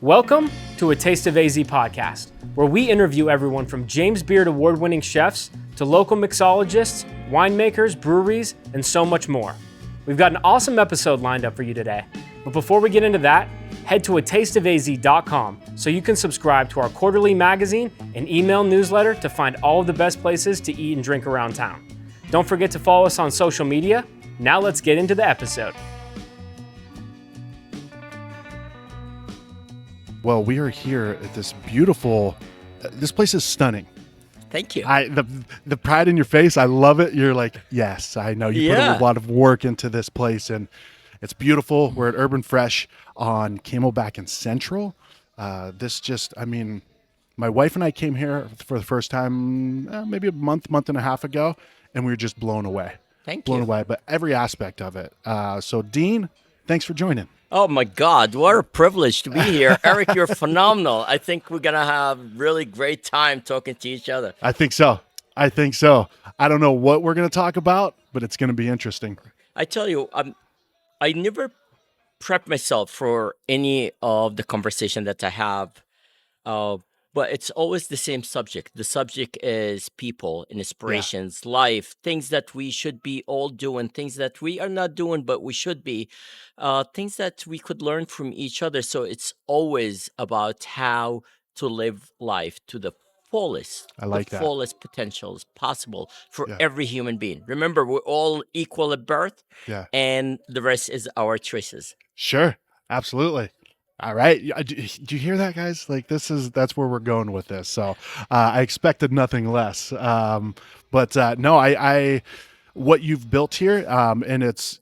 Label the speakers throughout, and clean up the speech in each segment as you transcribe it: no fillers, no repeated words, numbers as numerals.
Speaker 1: Welcome to A Taste of AZ podcast, where we interview everyone from James Beard award-winning chefs to local mixologists, winemakers, breweries, and so much more. We've got an awesome episode lined up for you today. But before we get into that, head to atasteofaz.com so you can subscribe to our quarterly magazine and email newsletter to find all of the best places to eat and drink around town. Don't forget to follow us on social media. Now let's get into the episode.
Speaker 2: Well, we are here at this beautiful, this place is stunning.
Speaker 3: Thank you.
Speaker 2: The pride in your face, I love it. You're like, yes, I know. You put a lot of work into this place, and it's beautiful. We're at Urban Fraîche on Camelback and Central. My wife and I came here for the first time maybe a month and a half ago, and we were just blown away. Blown away, but every aspect of it. So Dean, thanks for joining.
Speaker 3: Oh my God, what a privilege to be here. Eric, you're phenomenal. I think we're going to have really great time talking to each other.
Speaker 2: I think so. I don't know what we're going to talk about, but it's going to be interesting.
Speaker 3: I tell you, I never prep myself for any of the conversation that I have, but it's always the same subject. The subject is people and inspirations, life, things that we should be all doing, things that we are not doing, but we should be, things that we could learn from each other. So it's always about how to live life to the fullest, fullest potentials possible for every human being. Remember, we're all equal at birth, and the rest is our choices.
Speaker 2: Sure, absolutely. All right. Do you hear that, guys? Like that's where we're going with this. So I expected nothing less. But I what you've built here, and it's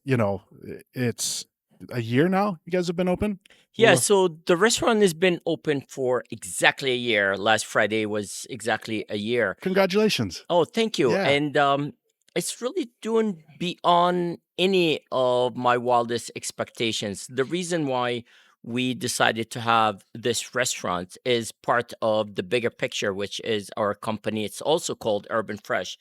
Speaker 2: a year now you guys have been open?
Speaker 3: Yeah, so the restaurant has been open for exactly a year. Last Friday was exactly a year.
Speaker 2: Congratulations.
Speaker 3: Oh, thank you.
Speaker 2: Yeah.
Speaker 3: And it's really doing beyond any of my wildest expectations. The reason why we decided to have this restaurant is part of the bigger picture, which is our company. It's also called Urban Fraîche.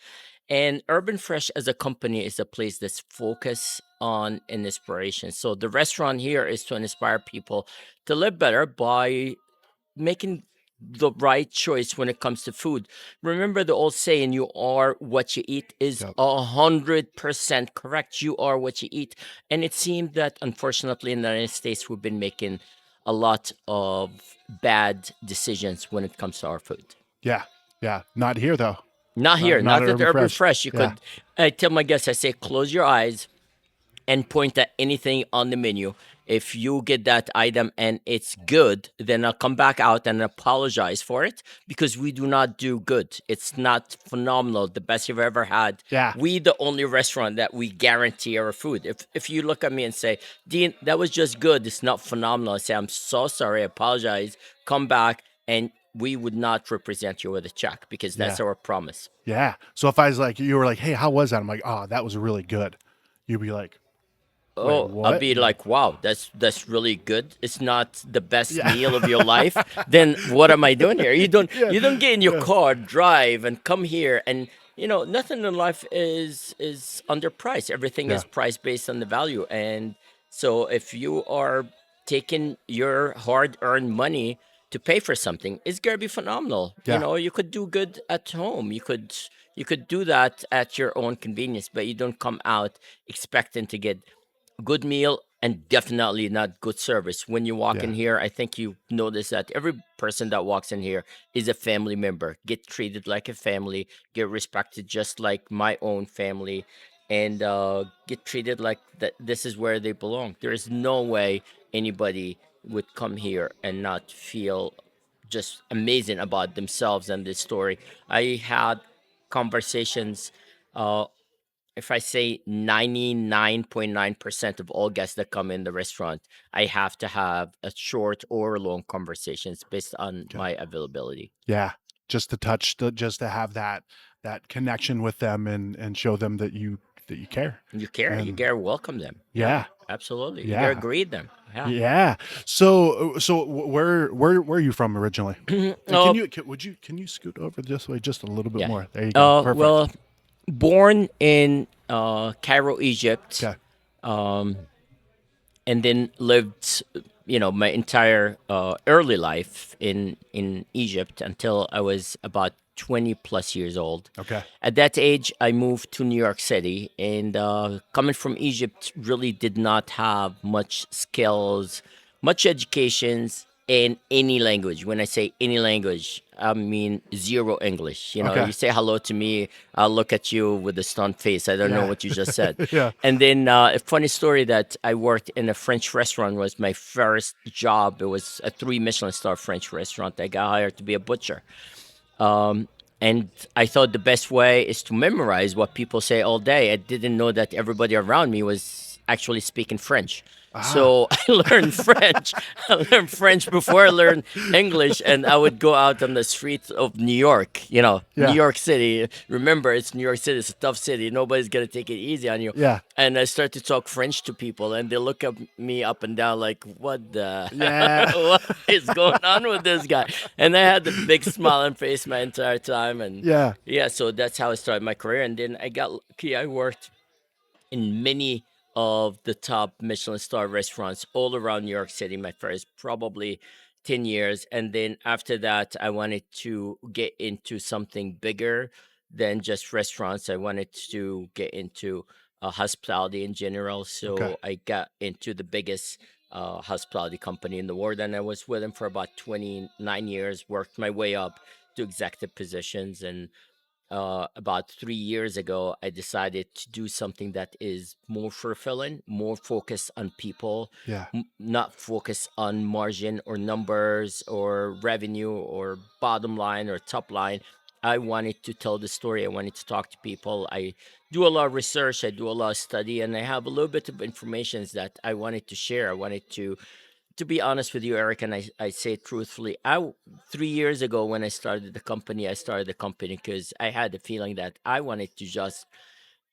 Speaker 3: And Urban Fraîche as a company is a place that's focused on an inspiration. So the restaurant here is to inspire people to live better by making the right choice when it comes to food. Remember the old saying, you are what you eat is 100% correct. You are what you eat. And it seemed that unfortunately in the United States, we've been making a lot of bad decisions when it comes to our food.
Speaker 2: Yeah. Not here though.
Speaker 3: Not here, not at Urban Fraîche. You
Speaker 2: Yeah.
Speaker 3: could, I tell my guests, I say, close your eyes and point at anything on the menu. If you get that item and it's good, then I'll come back out and apologize for it because we do not do good. It's not phenomenal, the best you've ever had.
Speaker 2: Yeah.
Speaker 3: We the only restaurant that we guarantee our food. If you look at me and say, Dean, that was just good, it's not phenomenal, I say, I'm so sorry, I apologize, come back, and we would not represent you with a check because that's our promise.
Speaker 2: Yeah. So if I was like, you were like, hey, how was that? I'm like, oh, that was really good. You'd be like,
Speaker 3: oh,
Speaker 2: what?
Speaker 3: I'll be like, wow, that's really good. It's not the best meal of your life. Then what am I doing here? You don't get in your car, drive, and come here. And nothing in life is underpriced. Everything is priced based on the value. And so if you are taking your hard-earned money to pay for something, it's gonna be phenomenal.
Speaker 2: Yeah.
Speaker 3: You could do good at home. You could do that at your own convenience, but you don't come out expecting to get good meal and definitely not good service. When you walk in here, I think you notice that every person that walks in here is a family member. Get treated like a family, get respected just like my own family, and get treated like that. This is where they belong. There is no way anybody would come here and not feel just amazing about themselves and this story. I had conversations, if I say 99.9% of all guests that come in the restaurant, I have to have a short or long conversations based on my availability.
Speaker 2: Yeah. Just to have that connection with them and show them that you care.
Speaker 3: You care. You dare welcome them.
Speaker 2: Yeah.
Speaker 3: Absolutely.
Speaker 2: Yeah.
Speaker 3: You dare greet them. Yeah.
Speaker 2: Yeah. So where are you from originally? Can you scoot over this way just a little bit more? There you go. Perfect.
Speaker 3: Well, born in Cairo, Egypt,
Speaker 2: Okay.
Speaker 3: and then lived my entire early life in Egypt until I was about 20 plus years old.
Speaker 2: Okay.
Speaker 3: At that age, I moved to New York City, and coming from Egypt, really did not have much skills, much educations in any language. When I say any language, I mean zero English.
Speaker 2: Okay.
Speaker 3: You say hello to me, I'll look at you with a stunned face. I don't know
Speaker 2: Yeah.
Speaker 3: what you just said.
Speaker 2: Yeah.
Speaker 3: And then a funny story that I worked in a French restaurant was my first job. It was a three Michelin-star French restaurant. I got hired to be a butcher. Um, and I thought the best way is to memorize what people say all day. I didn't know that everybody around me was actually speaking French.
Speaker 2: Ah.
Speaker 3: So I learned French. I learned French before I learned English, and I would go out on the streets of New York, New
Speaker 2: Yeah.
Speaker 3: York City. Remember, it's New York City. It's a tough city. Nobody's going to take it easy on you.
Speaker 2: Yeah.
Speaker 3: And I start to talk French to people, and they look at me up and down like, what the
Speaker 2: Yeah.
Speaker 3: what is going on with this guy? And I had the big smile on face my entire time. And
Speaker 2: Yeah.
Speaker 3: yeah, so that's how I started my career. And then I got lucky. I worked in many of the top Michelin star restaurants all around New York City, my first probably 10 years. And then after that, I wanted to get into something bigger than just restaurants. I wanted to get into hospitality in general.
Speaker 2: Okay.
Speaker 3: So I got into the biggest hospitality company in the world. And I was with them for about 29 years, worked my way up to executive positions. And about 3 years ago, I decided to do something that is more fulfilling, more focused on people,
Speaker 2: Yeah.
Speaker 3: not focused on margin or numbers or revenue or bottom line or top line. I wanted to tell the story. I wanted to talk to people. I do a lot of research. I do a lot of study, and I have a little bit of information that I wanted to share. I wanted to be honest with you, Eric, and I say it truthfully, 3 years ago when I started the company because I had the feeling that I wanted to just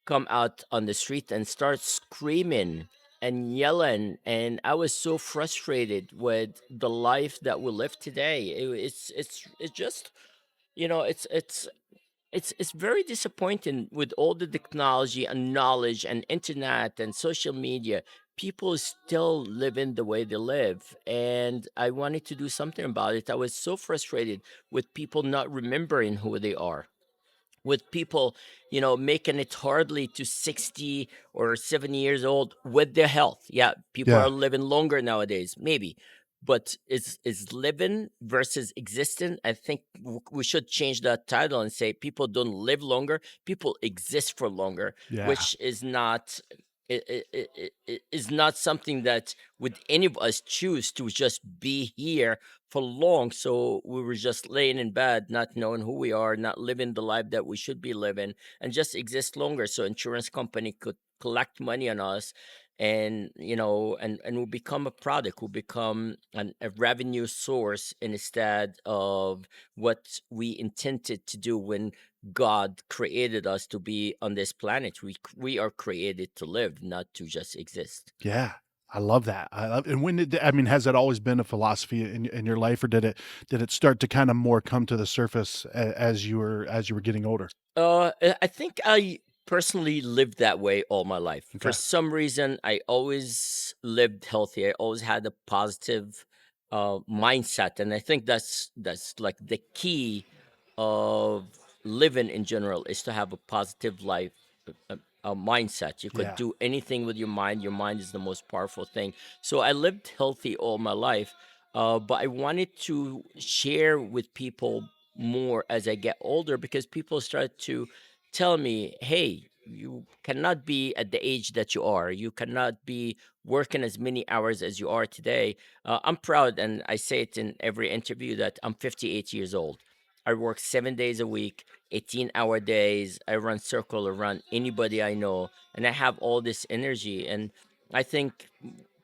Speaker 3: come out on the street and start screaming and yelling. And I was so frustrated with the life that we live today. It's just, it's very disappointing with all the technology and knowledge and internet and social media. People still living the way they live, and I wanted to do something about it. I was so frustrated with people not remembering who they are, with people, making it hardly to 60 or 70 years old with their health. Yeah, people are
Speaker 2: Yeah.
Speaker 3: living longer nowadays, maybe, but is living versus existing. I think we should change that title and say people don't live longer, people exist for longer,
Speaker 2: Yeah.
Speaker 3: which is not is not something that would any of us choose to just be here for long. So we were just laying in bed, not knowing who we are, not living the life that we should be living, and just exist longer. So insurance company could collect money on us, and and we become a product, we become a revenue source instead of what we intended to do when God created us to be on this planet. We are created to live, not to just exist.
Speaker 2: Yeah. I love that. I love, and when did, I mean, has that always been a philosophy in your life, or did it start to kind of more come to the surface as you were getting older?
Speaker 3: I think I personally lived that way all my life. For
Speaker 2: Okay.
Speaker 3: some reason, I always lived healthy. I always had a positive mindset, and I think that's like the key of living in general is to have a positive life. Mindset. You could
Speaker 2: Yeah.
Speaker 3: do anything with your mind. Your mind is the most powerful thing. So I lived healthy all my life, but I wanted to share with people more as I get older because people start to tell me, hey, you cannot be at the age that you are. You cannot be working as many hours as you are today. I'm proud, and I say it in every interview, that I'm 58 years old. I work 7 days a week, 18-hour days. I run circle around anybody I know, and I have all this energy. And I think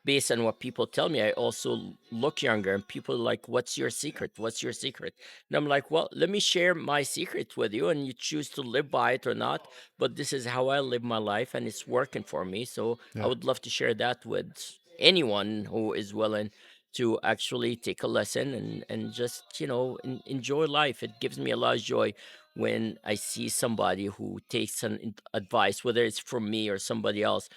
Speaker 3: based on what people tell me, I also look younger, and people are like, what's your secret? What's your secret? And I'm like, well, let me share my secret with you, and you choose to live by it or not. But this is how I live my life, and it's working for me. So I
Speaker 2: Yeah.
Speaker 3: would love to share that with anyone who is willing to actually take a lesson and just, enjoy life. It gives me a lot of joy when I see somebody who takes an advice, whether it's from me or somebody else,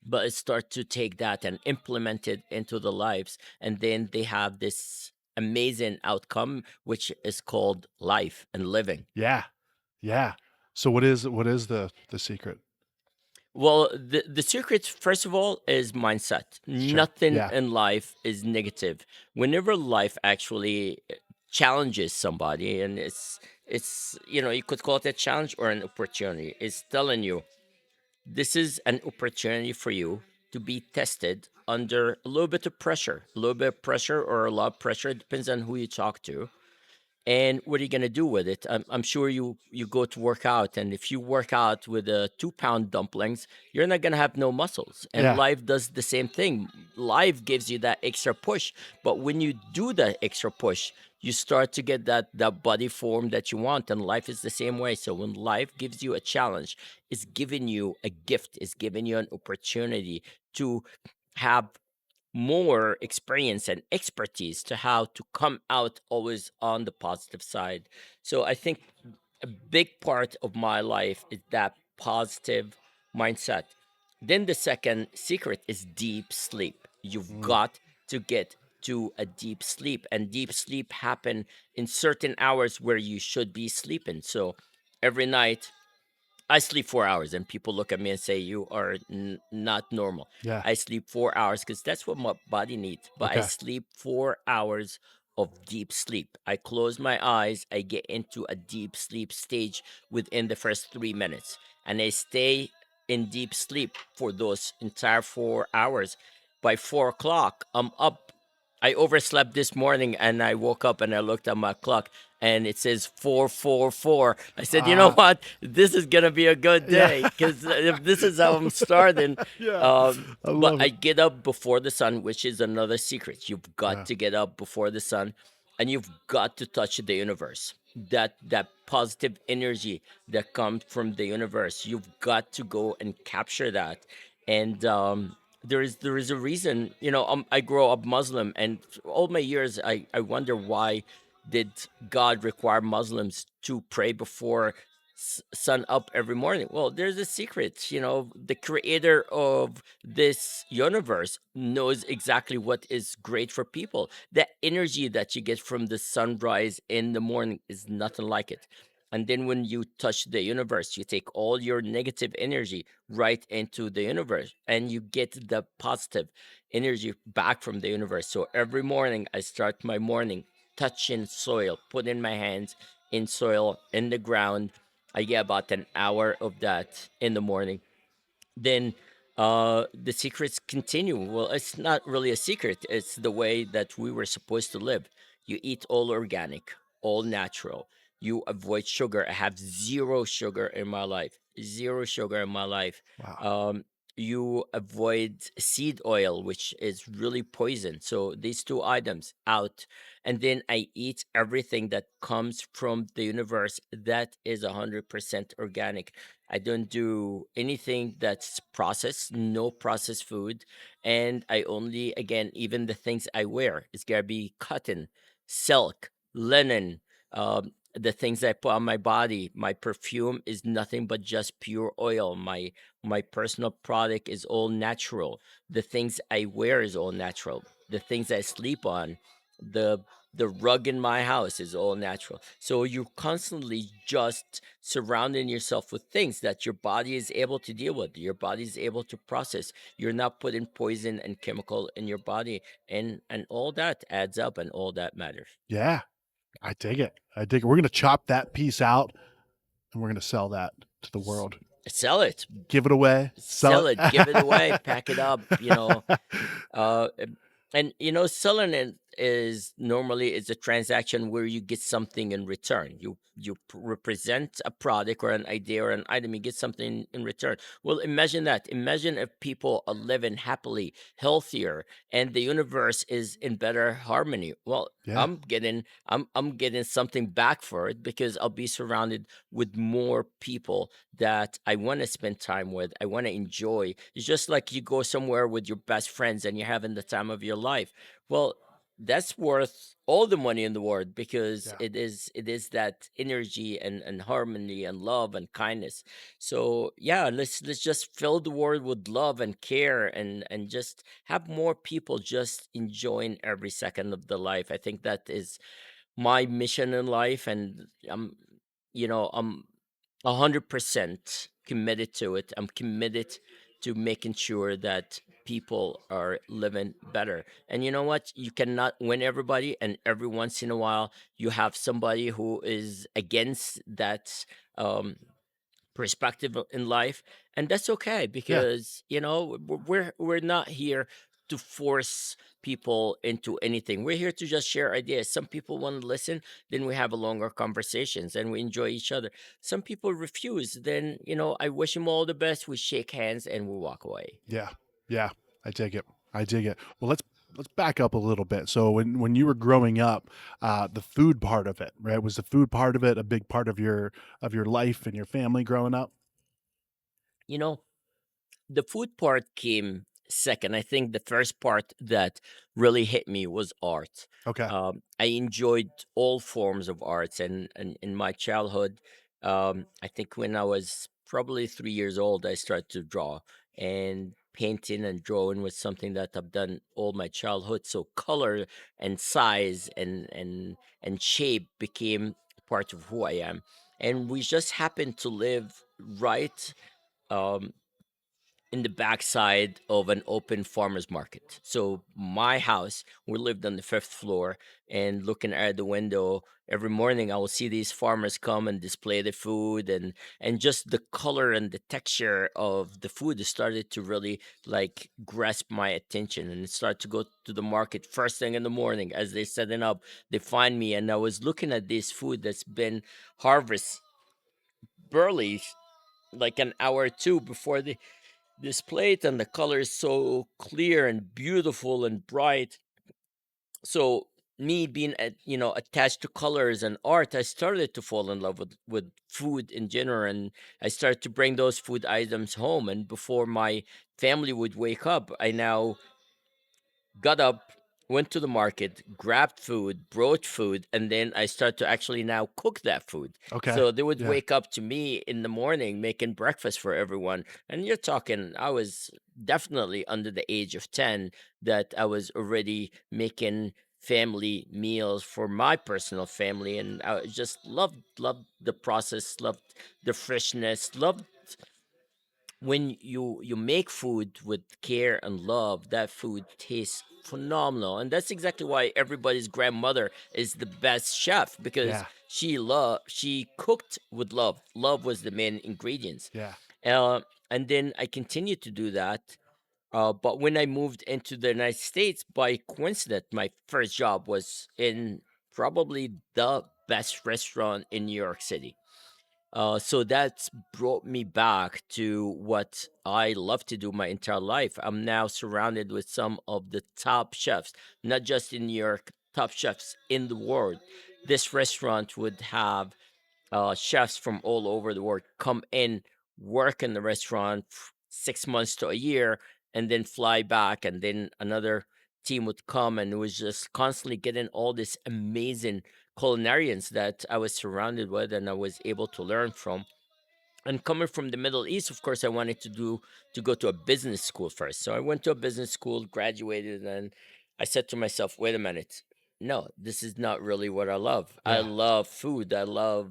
Speaker 3: but start to take that and implement it into the lives, and then they have this amazing outcome, which is called life and living.
Speaker 2: Yeah. Yeah. So what is the secret?
Speaker 3: Well, the secret, first of all, is mindset.
Speaker 2: Sure.
Speaker 3: Nothing
Speaker 2: Yeah.
Speaker 3: in life is negative. Whenever life actually challenges somebody, and it's you could call it a challenge or an opportunity. It's telling you this is an opportunity for you to be tested under a little bit of pressure, a little bit of pressure or a lot of pressure. It depends on who you talk to. And what are you gonna do with it? I'm sure you go to work out, and if you work out with a 2 pound dumplings, you're not gonna have no muscles. And
Speaker 2: Yeah.
Speaker 3: life does the same thing. Life gives you that extra push, but when you do that extra push, you start to get that body form that you want. And life is the same way. So when life gives you a challenge, it's giving you a gift. It's giving you an opportunity to have more experience and expertise to how to come out always on the positive side. So I think a big part of my life is that positive mindset. Then the second secret is deep sleep. You've
Speaker 2: Mm.
Speaker 3: got to get to a deep sleep, and deep sleep happen in certain hours where you should be sleeping. So every night I sleep 4 hours, and people look at me and say, "You are not normal."
Speaker 2: Yeah.
Speaker 3: I sleep 4 hours because that's what my body needs. But I
Speaker 2: Okay.
Speaker 3: sleep 4 hours of deep sleep. I close my eyes, I get into a deep sleep stage within the first 3 minutes, and I stay in deep sleep for those entire 4 hours. By 4 o'clock, I'm up. I overslept this morning, and I woke up and I looked at my clock and it says 444. I said, you know
Speaker 2: Uh
Speaker 3: what? This is gonna be a good
Speaker 2: yeah.
Speaker 3: day because if this is how I'm starting.
Speaker 2: Yeah. I
Speaker 3: But
Speaker 2: love
Speaker 3: I
Speaker 2: it.
Speaker 3: get up before the sun, which is another secret. You've got
Speaker 2: Yeah.
Speaker 3: to get up before the sun, and you've got to touch the universe. That positive energy that comes from the universe. You've got to go and capture that. And there is a reason. I grow up Muslim, and all my years, I wonder why did God require Muslims to pray before sun up every morning? Well, there's a secret. The creator of this universe knows exactly what is great for people. The energy that you get from the sunrise in the morning is nothing like it. And then when you touch the universe, you take all your negative energy right into the universe, and you get the positive energy back from the universe. So every morning I start my morning touching soil, putting my hands in soil, in the ground. I get about an hour of that in the morning. Then the secrets continue. Well, it's not really a secret, it's the way that we were supposed to live. You eat all organic, all natural. You avoid sugar. I have zero sugar in my life, zero sugar in my life.
Speaker 2: Wow.
Speaker 3: um, you avoid seed oil, which is really poison. So these two items out. And then I eat everything that comes from the universe that is 100% organic. I don't do anything that's processed, no processed food. And I only, again, even the things I wear, it's gotta be cotton, silk, linen, the things I put on my body. My perfume is nothing but just pure oil. My personal product is all natural. The things I wear is all natural. The things I sleep on, the the rug in my house is all natural. So you're constantly just surrounding yourself with things that your body is able to deal with, your body is able to process. You're not putting poison and chemical in your body, and all that adds up, and all that matters.
Speaker 2: Yeah. I dig it. I dig it. We're gonna chop that piece out and we're gonna sell that to the
Speaker 3: S-
Speaker 2: world.
Speaker 3: Sell it,
Speaker 2: Give it away. Sell
Speaker 3: sell it, give it away, pack it up.
Speaker 2: it.
Speaker 3: Uh, and selling it is normally is a transaction where you get something in return. You represent a product or an idea or an item, you get something in return. Well, imagine that. Imagine if people are living happily, healthier, and the universe is in better harmony. Well,
Speaker 2: Yeah.
Speaker 3: I'm getting something back for it because I'll be surrounded with more people that I want to spend time with, I want to enjoy. It's just like you go somewhere with your best friends and you're having the time of your life. Well, that's worth all the money in the world, because
Speaker 2: Yeah.
Speaker 3: it is that energy and harmony and love and kindness. So yeah, let's just fill the world with love and care, and just have more people just enjoying every second of the life. I think that is my mission in life, and I'm 100% committed to it. I'm committed to making sure that people are living better. And you know what? You cannot win everybody, and every once in a while, you have somebody who is against that um, perspective in life, and that's okay,
Speaker 2: Yeah.
Speaker 3: because we're not here to force people into anything. We're here to just share ideas. Some people want to listen, then we have a longer conversations and we enjoy each other. Some people refuse, then I wish them all the best, we shake hands and we walk away.
Speaker 2: Yeah. Yeah. I dig it. I dig it. Well, let's back up a little bit. So when you were growing up, the food part of it, right? Was the food part of it a big part of your life and your family growing up?
Speaker 3: you know The food part came second. I think the first part that really hit me was art.
Speaker 2: Okay.
Speaker 3: I enjoyed all forms of arts, and in my childhood, I think when I was probably 3 years old, I started to draw, and painting and drawing was something that I've done all my childhood. So color and size and shape became part of who I am, and we just happened to live right. Um, in the backside of an open farmers market. So my house, we lived on the fifth floor, and looking out the window every morning, I will see these farmers come and display the food, and just the color and the texture of the food started to really like grasp my attention, and it started to go to the market first thing in the morning as they're setting up. They find me, and I was looking at this food that's been harvested barely like an hour or two before this plate, and the color is so clear and beautiful and bright. So me being attached to colors and art, I started to fall in love with food in general, and I started to bring those food items home. And before my family would wake up, I now got up, went to the market, grabbed food, brought food, and then I start to actually now cook that food.
Speaker 2: Okay.
Speaker 3: So they would
Speaker 2: Yeah.
Speaker 3: wake up to me in the morning making breakfast for everyone. And you're talking, I was definitely under the age of 10, that I was already making family meals for my personal family. And I just loved the process, loved the freshness, loved when you make food with care and love. That food tastes phenomenal, and that's exactly why everybody's grandmother is the best chef, because
Speaker 2: Yeah.
Speaker 3: she cooked with love. Love was the main ingredients.
Speaker 2: Yeah.
Speaker 3: uh, and then I continued to do that. But when I moved into the United States, by coincidence, my first job was in probably the best restaurant in New York City. So that's brought me back to what I love to do my entire life. I'm now surrounded with some of the top chefs, not just in New York, top chefs in the world. This restaurant would have chefs from all over the world come in, work in the restaurant 6 months to a year, and then fly back. And then another team would come, and it was just constantly getting all this amazing culinarians that I was surrounded with and I was able to learn from. And coming from the Middle East, of course, I wanted to go to a business school first. So I went to a business school, graduated, and I said to myself, "Wait a minute, no, this is not really what I love. I
Speaker 2: Yeah.
Speaker 3: love food. I love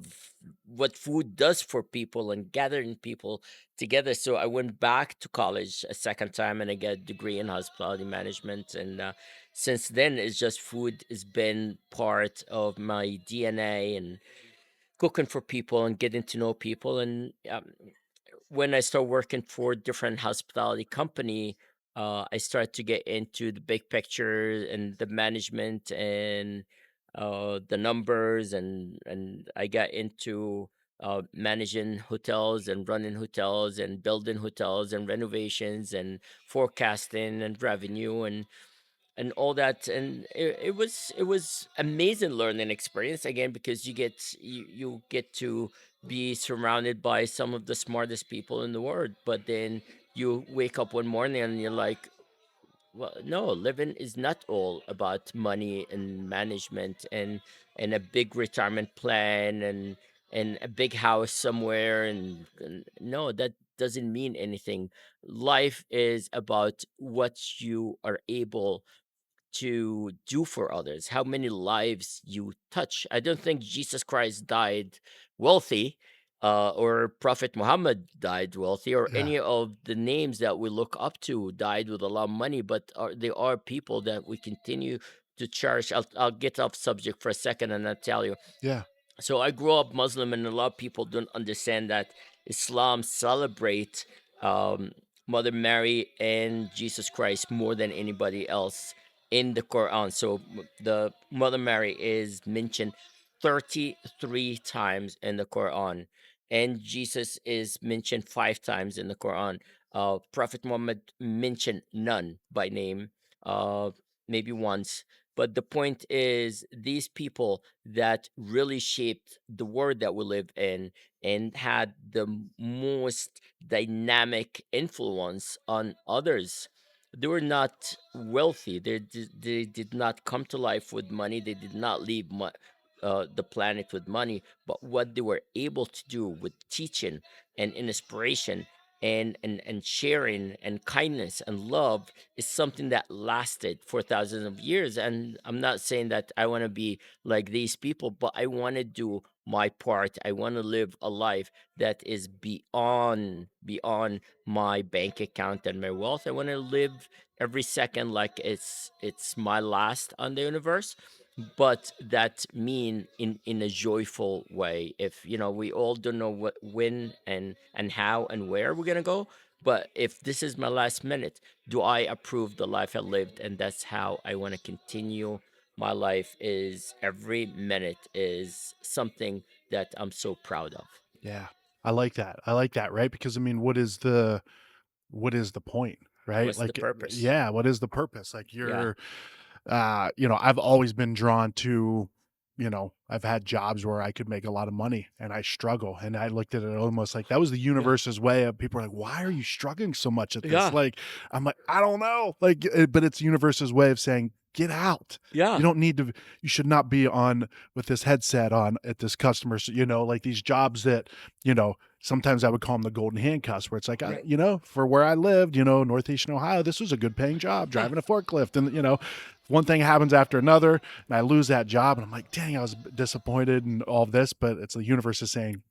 Speaker 3: what food does for people and gathering people together." So I went back to college a second time, and I got a degree in hospitality management. And since then, it's just food has been part of my DNA, and cooking for people and getting to know people. And when I started working for different hospitality company, I started to get into the big picture and the management and the numbers, and I got into managing hotels and running hotels and building hotels and renovations and forecasting and revenue and all that. And it was amazing learning experience, again, because you get to be surrounded by some of the smartest people in the world. But then you wake up one morning and you're like, well, no, living is not all about money and management and a big retirement plan and a big house somewhere and no, that doesn't mean anything. Life is about what you are able to do for others, how many lives you touch. I don't think Jesus Christ died wealthy, or Prophet Muhammad died wealthy, or
Speaker 2: Yeah.
Speaker 3: any of the names that we look up to died with a lot of money, but they are people that we continue to cherish. I'll get off subject for a second and I'll tell you.
Speaker 2: Yeah.
Speaker 3: So I grew up Muslim, and a lot of people don't understand that Islam celebrate um, Mother Mary and Jesus Christ more than anybody else in the Quran. So the Mother Mary is mentioned 33 times in the Quran, and Jesus is mentioned 5 times in the Quran. Prophet Muhammad mentioned none by name, uh, maybe once. But the point is, these people that really shaped the world that we live in and had the most dynamic influence on others. They were not wealthy. They did not come to life with money. They did not leave the planet with money. But what they were able to do with teaching and inspiration and sharing and kindness and love is something that lasted for thousands of years. And I'm not saying that I want to be like these people, but I want to do my part. I want to live a life that is beyond my bank account and my wealth. I want to live every second like it's my last on the universe, but that mean in a joyful way. If we all don't know what, when, and how and where we're gonna go, but if this is my last minute, do I approve the life I lived? And that's how I want to continue my life. Is every minute is something that I'm so proud of.
Speaker 2: Yeah. I like that. I like that, right? Because I mean, what is the point, right?
Speaker 3: What's the
Speaker 2: Like,
Speaker 3: purpose?
Speaker 2: yeah, what is the purpose? Like
Speaker 3: Yeah.
Speaker 2: I've always been drawn to, I've had jobs where I could make a lot of money and I struggle. And I looked at it almost like that was the
Speaker 3: Yeah.
Speaker 2: universe's way of people are like, why are you struggling so much at this?
Speaker 3: Yeah.
Speaker 2: Like, I'm like, I don't know. Like, but it's the universe's way of saying, get out. You
Speaker 3: Yeah.
Speaker 2: don't need to, you should not be on with this headset on at this customer. So, like these jobs that, sometimes I would call them the golden handcuffs where it's like,
Speaker 3: Right.
Speaker 2: for where I lived, Northeastern Ohio, this was a good paying job
Speaker 3: Yeah.
Speaker 2: driving a forklift. And, one thing happens after another and I lose that job and I'm like, dang, I was disappointed and all of this, but it's the universe is saying,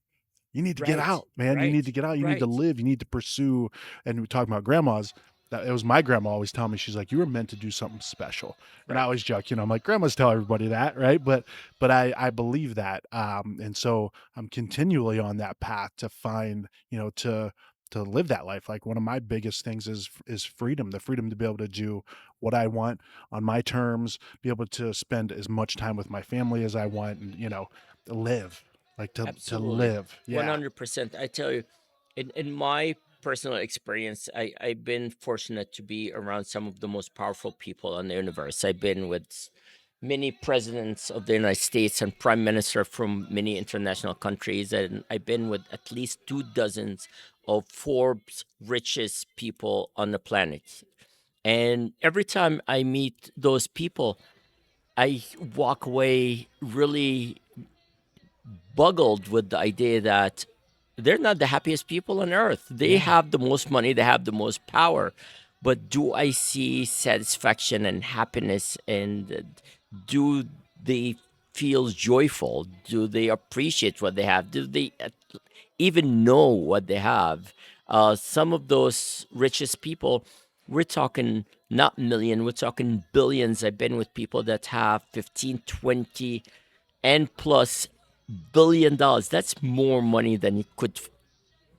Speaker 2: you need to get
Speaker 3: Right.
Speaker 2: out, man. You need
Speaker 3: Right.
Speaker 2: to get out. You need to
Speaker 3: Right.
Speaker 2: live. You need to pursue. And we talking about grandmas. That it was my grandma always telling me, she's like, you were meant to do something special. And I
Speaker 3: Right.
Speaker 2: always joke, I'm like, grandmas tell everybody that, right? But I believe that. And so I'm continually on that path to find, to live that life. Like one of my biggest things is freedom, the freedom to be able to do what I want on my terms, be able to spend as much time with my family as I want, and live, like to
Speaker 3: Absolutely.
Speaker 2: live. Yeah.
Speaker 3: 100%. I tell you, in my personal experience, I've been fortunate to be around some of the most powerful people on the universe. I've been with many presidents of the United States and prime minister from many international countries, and I've been with at least 2 dozens of Forbes richest people on the planet. And every time I meet those people, I walk away really boggled with the idea that they're not the happiest people on earth. They
Speaker 2: Yeah.
Speaker 3: have the most money, they have the most power. But do I see satisfaction and happiness? And do they feel joyful? Do they appreciate what they have? Do they even know what they have? Some of those richest people, we're talking not million, we're talking billions. I've been with people that have 15, 20, and plus $1 billion. That's more money than you could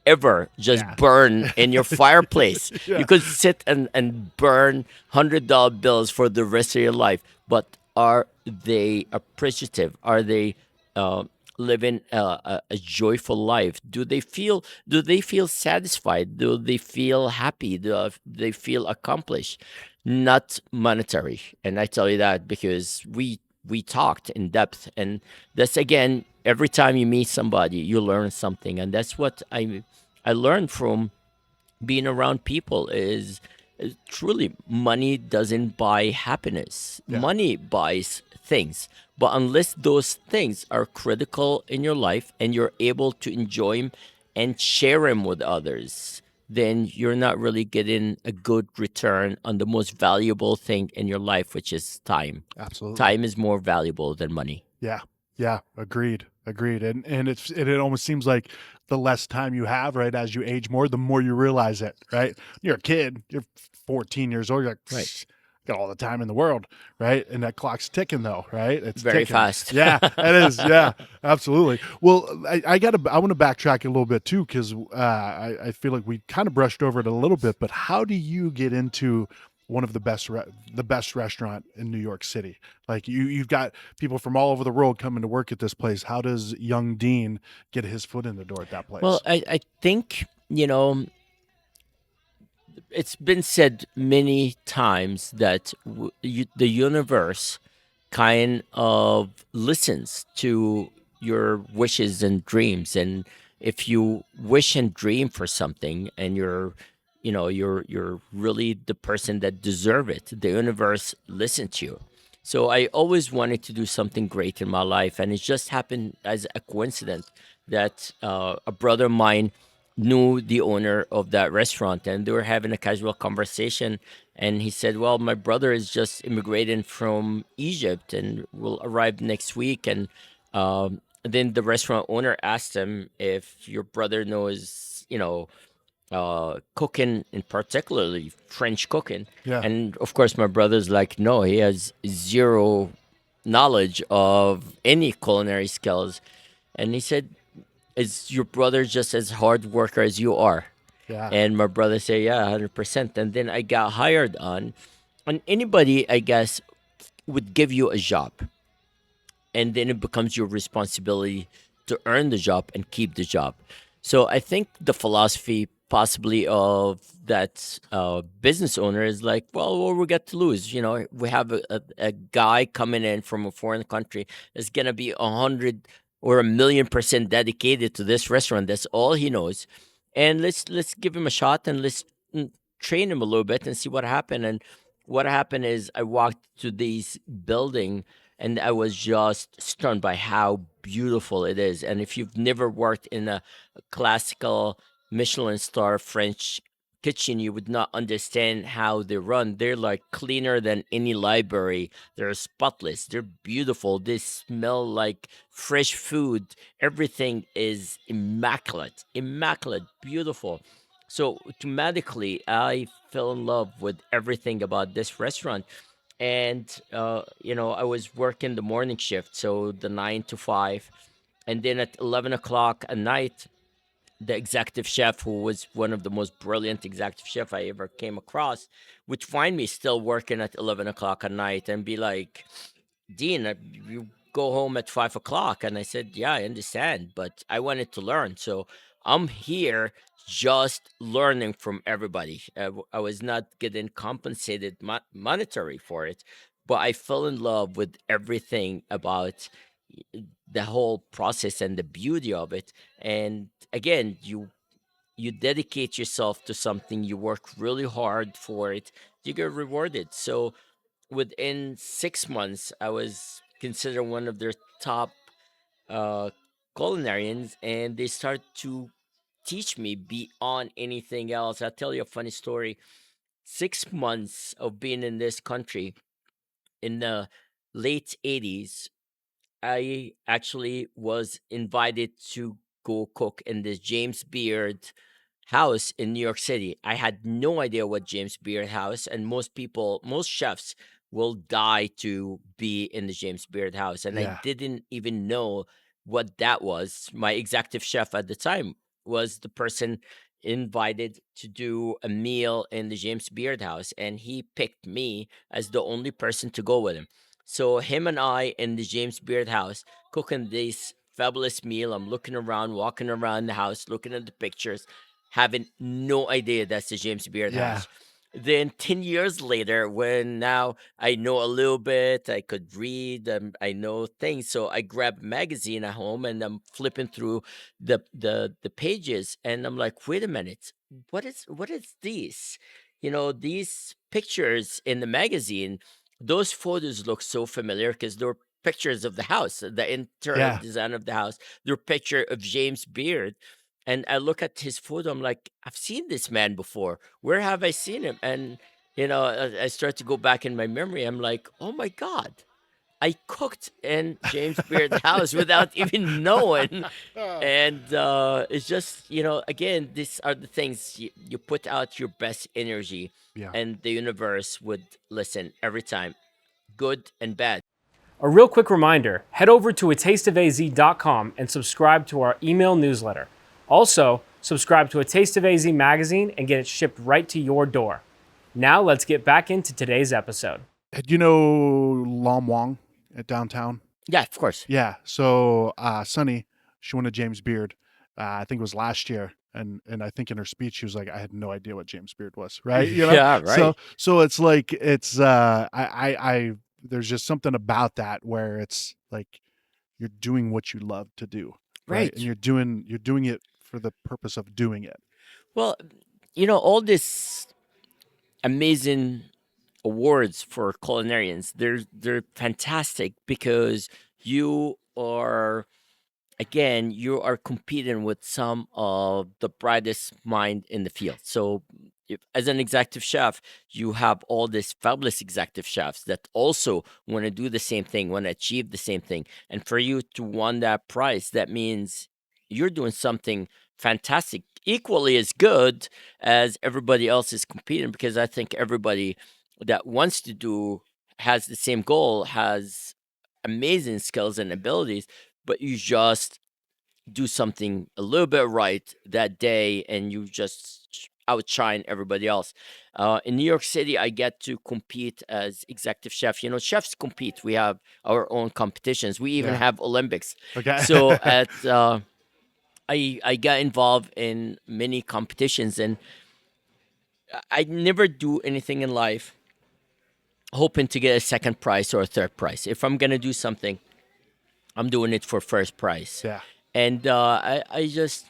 Speaker 3: ever just
Speaker 2: Yeah.
Speaker 3: burn in your fireplace. You
Speaker 2: Yeah.
Speaker 3: could sit and burn $100 bills for the rest of your life. But are they appreciative? Are they uh, living a joyful life? Do they feel satisfied? Do they feel happy? Do they feel accomplished? Not monetary. And I tell you that because we talked in depth, and that's again, every time you meet somebody you learn something, and that's what I learned from being around people is Truly, money doesn't buy happiness.
Speaker 2: Yeah,
Speaker 3: Money buys things. But unless those things are critical in your life and you're able to enjoy them and share them with others, then you're not really getting a good return on the most valuable thing in your life, which is time.
Speaker 2: absolutely.
Speaker 3: Time is more valuable than money.
Speaker 2: Yeah. Yeah. Agreed. Agreed. And it almost seems like the less time you have, right, as you age more, the more you realize it, right? You're a kid, you're 14 years old, you're like,
Speaker 3: Right.
Speaker 2: got all the time in the world, right? And that clock's ticking though, right? It's
Speaker 3: Very
Speaker 2: ticking.
Speaker 3: fast.
Speaker 2: Yeah, it is. Yeah, absolutely. Well, I want to backtrack a little bit too, because I feel like we kind of brushed over it a little bit, but how do you get into one of the best restaurant in New York City? Like you've got people from all over the world coming to work at this place. How does young Dean get his foot in the door at that
Speaker 3: Well,
Speaker 2: place?
Speaker 3: I think, it's been said many times that the universe kind of listens to your wishes and dreams. And if you wish and dream for something and you're really the person that deserve it, the universe listens to you. So I always wanted to do something great in my life, and it just happened as a coincidence that a brother of mine knew the owner of that restaurant, and they were having a casual conversation. And he said, well, my brother is just immigrating from Egypt and will arrive next week. And then the restaurant owner asked him if your brother knows, cooking, in particularly French cooking.
Speaker 2: Yeah,
Speaker 3: And of course, my brother's like, no, he has zero knowledge of any culinary skills. And he said, is your brother just as hard worker as you are?
Speaker 2: yeah,
Speaker 3: And my brother said, yeah, 100%. And then I got hired on. And anybody, I guess, would give you a job, and then it becomes your responsibility to earn the job and keep the job. So I think the philosophy possibly of that business owner is like, well, what we got to lose? We have a guy coming in from a foreign country that's gonna be 100 or 1,000,000% dedicated to this restaurant. That's all he knows, and let's give him a shot, and let's train him a little bit and see what happened. And what happened is I walked to this building and I was just stunned by how beautiful it is. And if you've never worked in a classical Michelin-star French kitchen, you would not understand how they run. They're like cleaner than any library. They're spotless. They're beautiful. They smell like fresh food. Everything is immaculate, immaculate, beautiful. So automatically, I fell in love with everything about this restaurant. And I was working the morning shift, so the 9 to 5. And then at 11 o'clock at night, the executive chef, who was one of the most brilliant executive chef I ever came across, would find me still working at 11 o'clock at night and be like, Dean, you go home at 5 o'clock. And I said, yeah, I understand, but I wanted to learn. So I'm here just learning from everybody. I was not getting compensated monetary for it, but I fell in love with everything about the whole process and the beauty of it. And again, you dedicate yourself to something, you work really hard for it, you get rewarded. So within 6 months, I was considered one of their top uh, culinarians, and they start to teach me beyond anything else. I'll tell you a funny story. 6 months of being in this country in the late 80s, I actually was invited to go cook in this James Beard house in New York City. I had no idea what James Beard house, and most people, most chefs will die to be in the James Beard house. And I
Speaker 2: yeah,
Speaker 3: didn't even know what that was. My executive chef at the time was the person invited to do a meal in the James Beard house, and he picked me as the only person to go with him. So him and I in the James Beard house cooking this fabulous meal. I'm looking around, walking around the house, looking at the pictures, having no idea that's the James Beard
Speaker 2: yeah,
Speaker 3: house. Then 10 years later, when now I know a little bit, I could read, I know things. So I grab a magazine at home and I'm flipping through the pages, and I'm like, wait a minute, what is this? these pictures in the magazine, those photos look so familiar because they're pictures of the house, the internal
Speaker 2: Yeah.
Speaker 3: design of the house. They're picture of James Beard. And I look at his photo, I'm like, I've seen this man before. Where have I seen him? And, I start to go back in my memory. I'm like, oh my God. I cooked in James Beard's house without even knowing. And it's just, again, these are the things you put out your best energy,
Speaker 2: Yeah.
Speaker 3: and the universe would listen every time, good and bad.
Speaker 1: A real quick reminder, head over to atasteofaz.com and subscribe to our email newsletter. Also, subscribe to A Taste of AZ magazine and get it shipped right to your door. Now let's get back into today's episode.
Speaker 2: Do you know Lam Wong at downtown?
Speaker 3: Yeah, of course.
Speaker 2: Yeah. So Sunny, she won a James Beard. I think it was last year. And I think in her speech she was like, I had no idea what James Beard was, right?
Speaker 3: Yeah, right.
Speaker 2: So it's like I there's just something about that where it's like you're doing what you love to do.
Speaker 3: Right.
Speaker 2: And you're doing it for the purpose of doing it.
Speaker 3: Well, all this amazing awards for culinarians, they're fantastic because you are competing with some of the brightest mind in the field. So, if, as an executive chef, you have all these fabulous executive chefs that also want to do the same thing, want to achieve the same thing. And for you to win that prize, that means you're doing something fantastic, equally as good as everybody else is competing. Because I think everybody that wants to do has the same goal, has amazing skills and abilities, but you just do something a little bit right that day and you just outshine everybody else. In New York City, I get to compete as executive chef. Chefs compete. We have our own competitions. We even have Olympics.
Speaker 2: Okay.
Speaker 3: So I got involved in many competitions, and I never do anything in life hoping to get a second prize or a third prize. If I'm gonna do something, I'm doing it for first prize.
Speaker 2: Yeah.
Speaker 3: And I just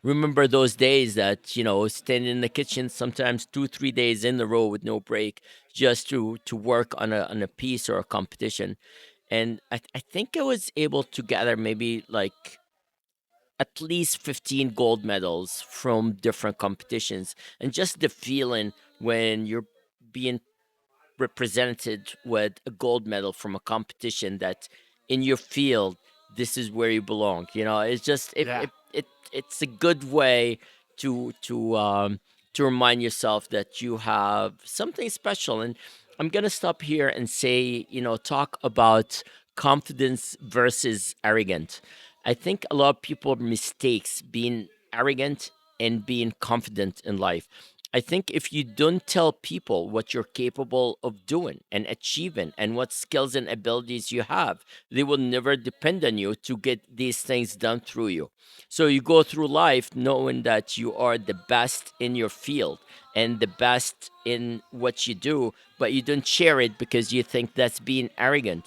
Speaker 3: remember those days that, standing in the kitchen sometimes 2-3 days in a row with no break, just to work on a piece or a competition. And I think I was able to gather maybe like at least 15 gold medals from different competitions. And just the feeling when you're being represented with a gold medal from a competition that in your field, this is where you belong. It's just it's a good way to remind yourself that you have something special. And I'm gonna stop here and say, talk about confidence versus arrogant. I think a lot of people mistakes being arrogant and being confident in life. I think if you don't tell people what you're capable of doing and achieving and what skills and abilities you have, they will never depend on you to get these things done through you. So you go through life knowing that you are the best in your field and the best in what you do, but you don't share it because you think that's being arrogant.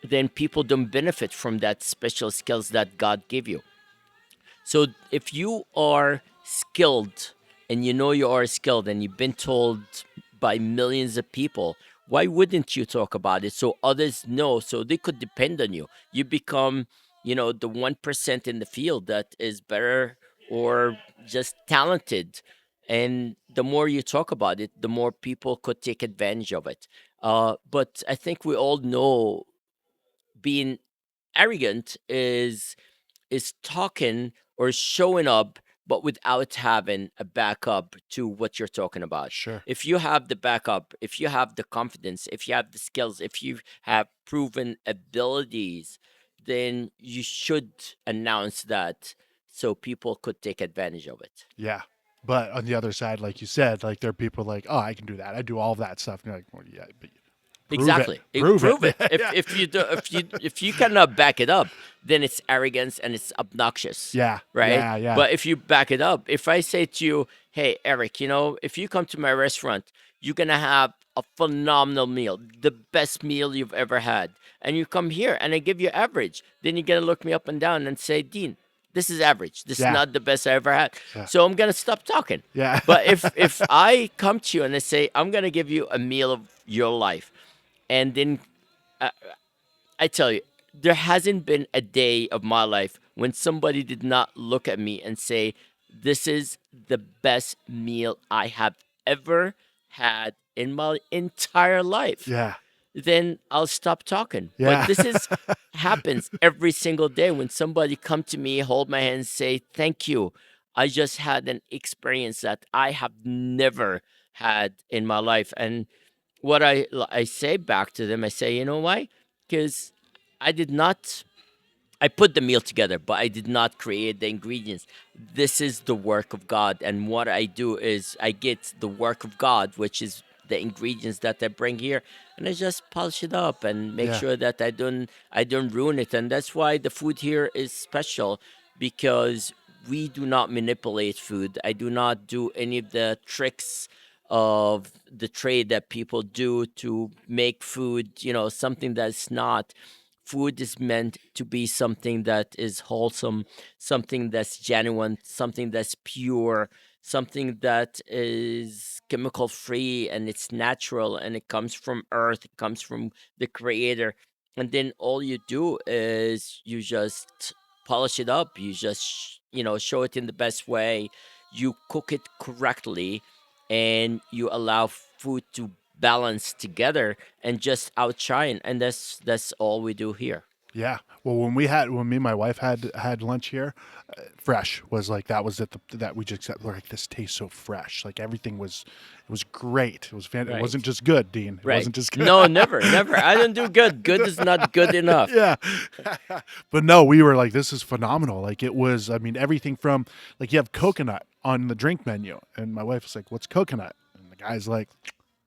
Speaker 3: Then people don't benefit from that special skills that God gave you. So if you are skilled and you know you are skilled and you've been told by millions of people, why wouldn't you talk about it so others know, so they could depend on you? You become, the 1% in the field that is better or just talented. And the more you talk about it, the more people could take advantage of it. But I think we all know being arrogant is talking or showing up but without having a backup to what you're talking about.
Speaker 2: Sure.
Speaker 3: If you have the backup, if you have the confidence, if you have the skills, if you have proven abilities, then you should announce that so people could take advantage of it.
Speaker 2: Yeah. But on the other side, like you said, like there are people like, oh, I can do that. I do all that stuff. And you're like, well, yeah, but
Speaker 3: Exactly.
Speaker 2: Prove
Speaker 3: it.
Speaker 2: Yeah.
Speaker 3: If you cannot back it up, then it's arrogance and it's obnoxious.
Speaker 2: Yeah.
Speaker 3: Right.
Speaker 2: Yeah.
Speaker 3: But if you back it up, if I say to you, "Hey, Eric, if you come to my restaurant, you're gonna have a phenomenal meal, the best meal you've ever had, and you come here and I give you average," then you're gonna look me up and down and say, "Dean, this is average. This is
Speaker 2: Yeah.
Speaker 3: not the best I ever had.
Speaker 2: Yeah.
Speaker 3: So I'm gonna stop talking.
Speaker 2: Yeah.
Speaker 3: But if I come to you and I say I'm gonna give you a meal of your life, and then uh, I tell you, there hasn't been a day of my life when somebody did not look at me and say, "This is the best meal I have ever had in my entire life."
Speaker 2: Yeah.
Speaker 3: Then I'll stop talking. But
Speaker 2: Yeah.
Speaker 3: this is happens every single day when somebody come to me, hold my hand, and say, "Thank you. I just had an experience that I have never had in my life." And what I say back to them, I say, you know why? Because I did not. I put the meal together, but I did not create the ingredients. This is the work of God, and what I do is I get the work of God, which is the ingredients that I bring here, and I just polish it up and make
Speaker 2: Yeah.
Speaker 3: sure that I don't ruin it. And that's why the food here is special, because we do not manipulate food. I do not do any of the tricks of the trade that people do to make food, something that's not. Food is meant to be something that is wholesome, something that's genuine, something that's pure, something that is chemical free and it's natural and it comes from earth, it comes from the creator. And then all you do is you just polish it up, you just show it in the best way, you cook it correctly, and you allow food to balance together and just outshine. And that's all we do here.
Speaker 2: Yeah. Well, when me and my wife had lunch here, fresh was like that was it. That we just said, like, this tastes so fresh. Like everything was, it was great. It was It wasn't
Speaker 3: Right.
Speaker 2: just good, Dean. It
Speaker 3: Right.
Speaker 2: wasn't just good.
Speaker 3: No, never, never. I don't do good. Good is not good enough.
Speaker 2: Yeah. But no, we were like, this is phenomenal. Like it was. I mean, everything from, like, you have coconut on the drink menu, and my wife was like, "What's coconut?" And the guy's like,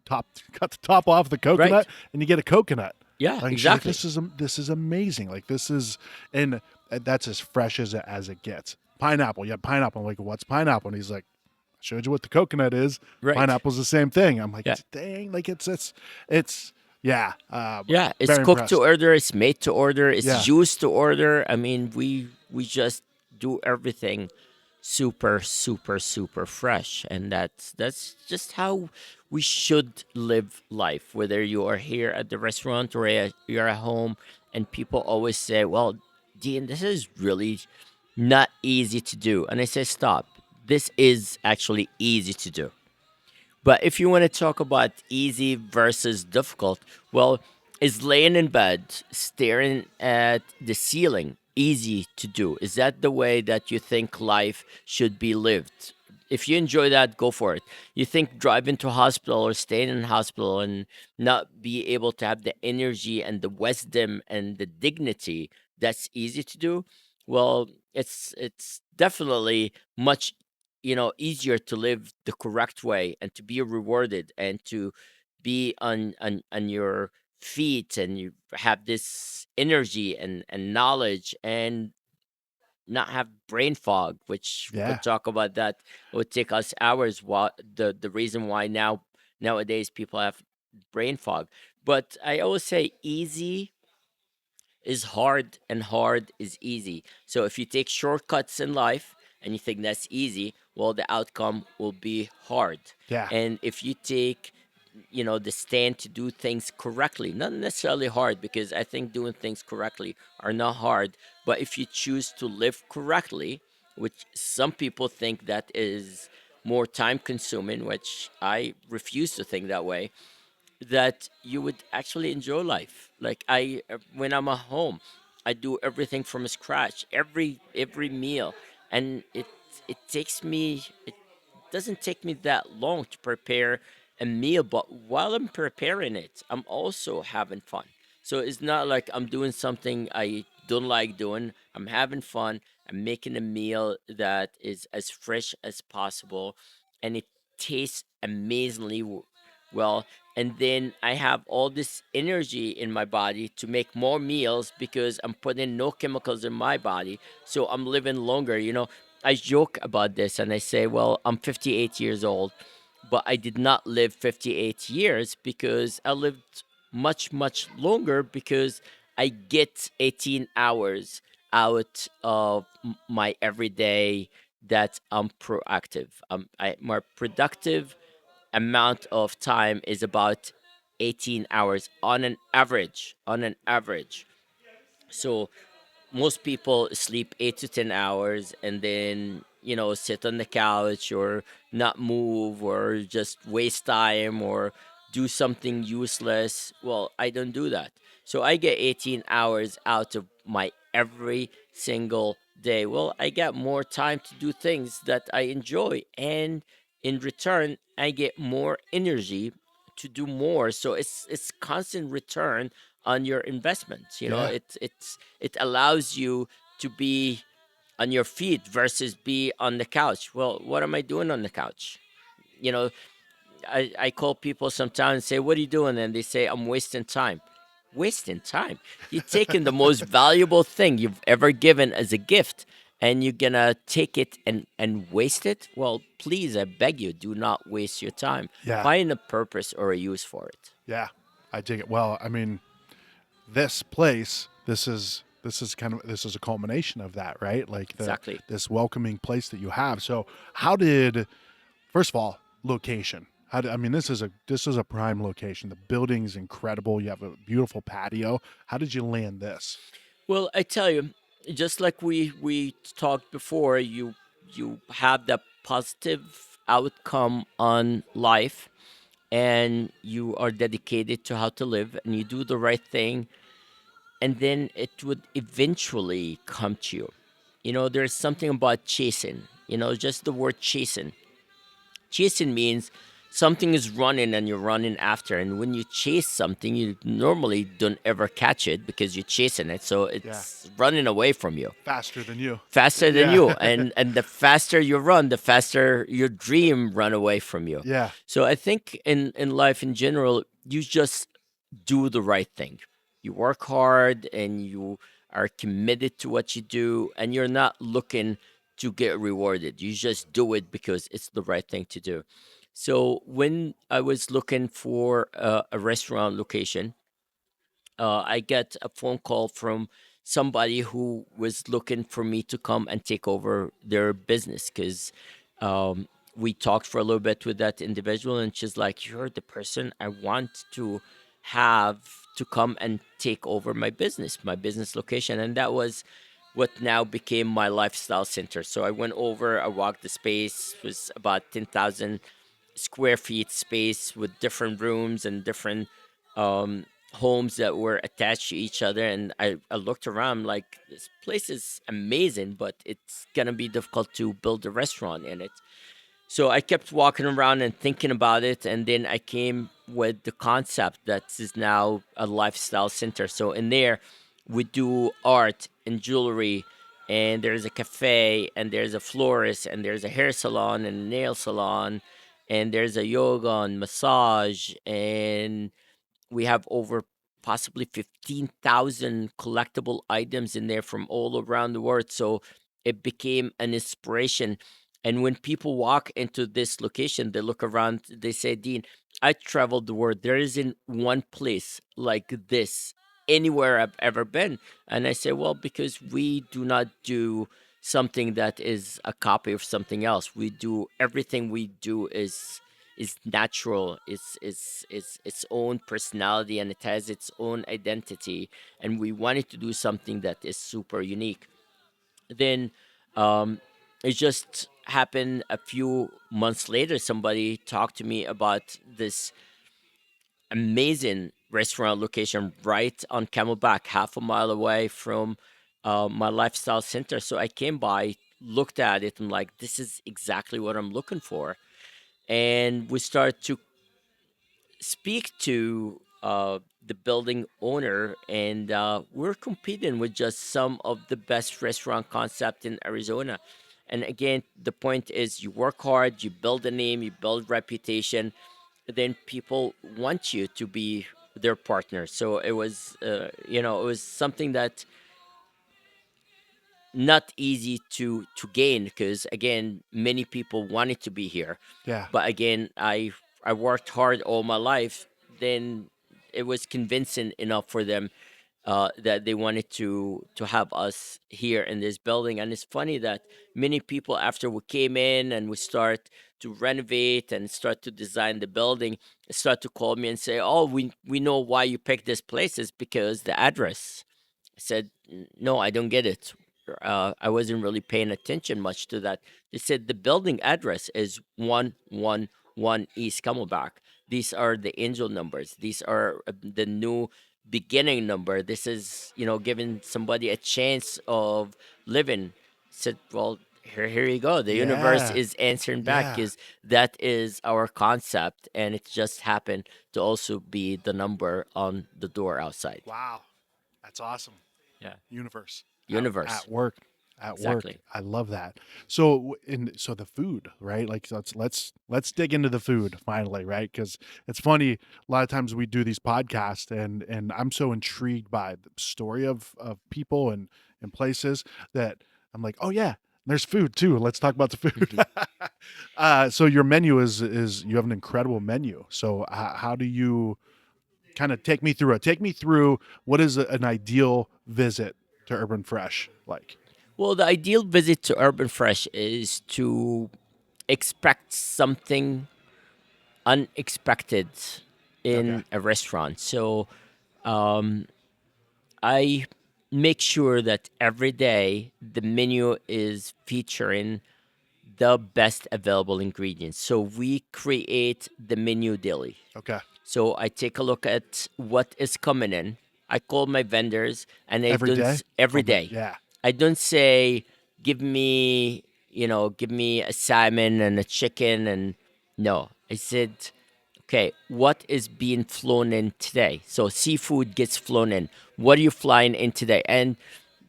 Speaker 2: cut the top off the coconut,
Speaker 3: Right.
Speaker 2: and you get a coconut.
Speaker 3: Yeah,
Speaker 2: Like she's like,
Speaker 3: exactly.
Speaker 2: this is amazing. Like this is, and that's as fresh as it gets. Pineapple, yeah, pineapple. I'm like, what's pineapple? And he's like, I showed you what the coconut is.
Speaker 3: Right.
Speaker 2: Pineapple's the same thing. I'm like,
Speaker 3: Yeah.
Speaker 2: dang, like it's yeah,
Speaker 3: Yeah, it's
Speaker 2: very
Speaker 3: cooked to
Speaker 2: impressed.
Speaker 3: order, it's made to order, it's
Speaker 2: Yeah,
Speaker 3: juiced to order. I mean, we just do everything super, super, super fresh, and that's just how we should live life. Whether you are here at the restaurant or you're at home, and people always say, "Well, Dean, this is really not easy to do," and I say, "Stop. This is actually easy to do." But if you want to talk about easy versus difficult, well, is laying in bed, staring at the ceiling easy to do? Is that the way that you think life should be lived? If you enjoy that, go for it. You think driving to hospital or staying in hospital and not be able to have the energy and the wisdom and the dignity, that's easy to do? Well, it's definitely much easier to live the correct way and to be rewarded and to be on your feet, and you have this energy and knowledge, and not have brain fog, which we
Speaker 2: yeah,
Speaker 3: could talk about. That it would take us hours. What the reason why nowadays people have brain fog. But I always say easy is hard and hard is easy. So if you take shortcuts in life and you think that's easy, well, the outcome will be hard.
Speaker 2: yeah,
Speaker 3: And if you take, the stand to do things correctly, not necessarily hard, because I think doing things correctly are not hard, but if you choose to live correctly, which some people think that is more time consuming, which I refuse to think that way, that you would actually enjoy life. Like when I'm at home, I do everything from scratch, every meal, and it takes me. It doesn't take me that long to prepare a meal, but while I'm preparing it, I'm also having fun. So it's not like I'm doing something I don't like doing. I'm having fun. I'm making a meal that is as fresh as possible, and it tastes amazingly well. And then I have all this energy in my body to make more meals because I'm putting no chemicals in my body. So I'm living longer. I joke about this and I say, well, I'm 58 years old, but I did not live 58 years because I lived much, much longer because I get 18 hours out of my everyday that I'm proactive. My productive amount of time is about 18 hours on an average. On an average. So most people sleep 8 to 10 hours and then sit on the couch or not move or just waste time or do something useless. Well, I don't do that. So I get 18 hours out of my every single day. Well, I get more time to do things that I enjoy, and in return I get more energy to do more. So it's constant return on your investments.
Speaker 2: Yeah.
Speaker 3: It allows you to be on your feet versus be on the couch. Well, what am I doing on the couch? You know, I call people sometimes and say, "What are you doing?" And they say, "I'm wasting time." Wasting time? You're taking the most valuable thing you've ever given as a gift, and you're gonna take it and waste it? Well, please, I beg you, do not waste your time.
Speaker 2: Yeah.
Speaker 3: Find a purpose or a use for it.
Speaker 2: Yeah. I dig it. Well, I mean, this place, this is a culmination of that, right? Like
Speaker 3: Exactly.
Speaker 2: this welcoming place that you have. So how did, first of all, location? I mean, this is a prime location. The building's incredible. You have a beautiful patio. How did you land this?
Speaker 3: Well, I tell you, just like we talked before, you have that positive outcome on life, and you are dedicated to how to live, and you do the right thing, and then it would eventually come to you. There's something about chasing. Just the word chasing. Chasing means something is running and you're running after. And when you chase something, you normally don't ever catch it because you're chasing it. So
Speaker 2: Yeah.
Speaker 3: it's running away from you,
Speaker 2: Faster than you.
Speaker 3: faster than
Speaker 2: Yeah.
Speaker 3: you. And the faster you run, the faster your dream run away from you.
Speaker 2: Yeah.
Speaker 3: So I think in life in general, you just do the right thing. You work hard and you are committed to what you do, and you're not looking to get rewarded. You just do it because it's the right thing to do. So when I was looking for a restaurant location, I get a phone call from somebody who was looking for me to come and take over their business because we talked for a little bit with that individual, and she's like, "You're the person I want to have to come and take over my business location." And that was what now became my lifestyle center. So I went over, I walked the space, it was about 10,000 square feet space with different rooms and different um, homes that were attached to each other. And I looked around like, this place is amazing, but it's gonna be difficult to build a restaurant in it. So I kept walking around and thinking about it, and then I came with the concept that is now a lifestyle center. So in there, we do art and jewelry, and there's a cafe, and there's a florist, and there's a hair salon and a nail salon, and there's a yoga and massage, and we have over possibly 15,000 collectible items in there from all around the world. So it became an inspiration. And when people walk into this location, they look around, they say, "Dean, I traveled the world. There isn't one place like this anywhere I've ever been." And I say, "Well, because we do not do something that is a copy of something else. We do everything we do is natural, it's its own personality, and it has its own identity, and we wanted to do something that is super unique." Then um, it just happened a few months later, somebody talked to me about this amazing restaurant location right on Camelback, half a mile away from my lifestyle center. So I came by, looked at it, and like, this is exactly what I'm looking for. And we started to speak to the building owner, and we're competing with just some of the best restaurant concept in Arizona. And again, the point is, you work hard, you build a name, you build reputation, then people want you to be their partner. So it was, it was something that not easy to gain, because again, many people wanted to be here,
Speaker 2: Yeah.
Speaker 3: but again, I worked hard all my life. Then it was convincing enough for them that they wanted to have us here in this building. And it's funny that many people, after we came in and we start to renovate and start to design the building, start to call me and say, "Oh, we know why you picked this place. Is because the address." I said, No, I don't get it. I wasn't really paying attention much to that. They said the building address is 111 East Camelback. These are the angel numbers. These are the new beginning number. This is, giving somebody a chance of living. Said, well, here you go. The universe
Speaker 2: Yeah.
Speaker 3: is answering back.
Speaker 2: Yeah.
Speaker 3: Is that is our concept, and it just happened to also be the number on the door outside.
Speaker 2: Wow. That's awesome.
Speaker 3: Yeah.
Speaker 2: Universe
Speaker 3: Universe.
Speaker 2: at work. At work.
Speaker 3: Exactly.
Speaker 2: I love that. So so the food, right? Like let's dig into the food finally, right? Because it's funny, a lot of times we do these podcasts and I'm so intrigued by the story of people and places that I'm like, oh yeah, there's food too. Let's talk about the food. So your menu is you have an incredible menu. So how do you kind of take me through it? Take me through what is an ideal visit to Urban Fresh like?
Speaker 3: Well, the ideal visit to Urban Fresh is to expect something unexpected
Speaker 2: Okay.
Speaker 3: in a restaurant. So um, I make sure that every day the menu is featuring the best available ingredients. So we create the menu daily.
Speaker 2: Okay.
Speaker 3: So I take a look at what is coming in. I call my vendors and I
Speaker 2: Every
Speaker 3: don't
Speaker 2: day?
Speaker 3: every
Speaker 2: Oh my,
Speaker 3: day.
Speaker 2: yeah.
Speaker 3: I don't say give me a salmon and a chicken and no. I said, okay, what is being flown in today? So seafood gets flown in. What are you flying in today? And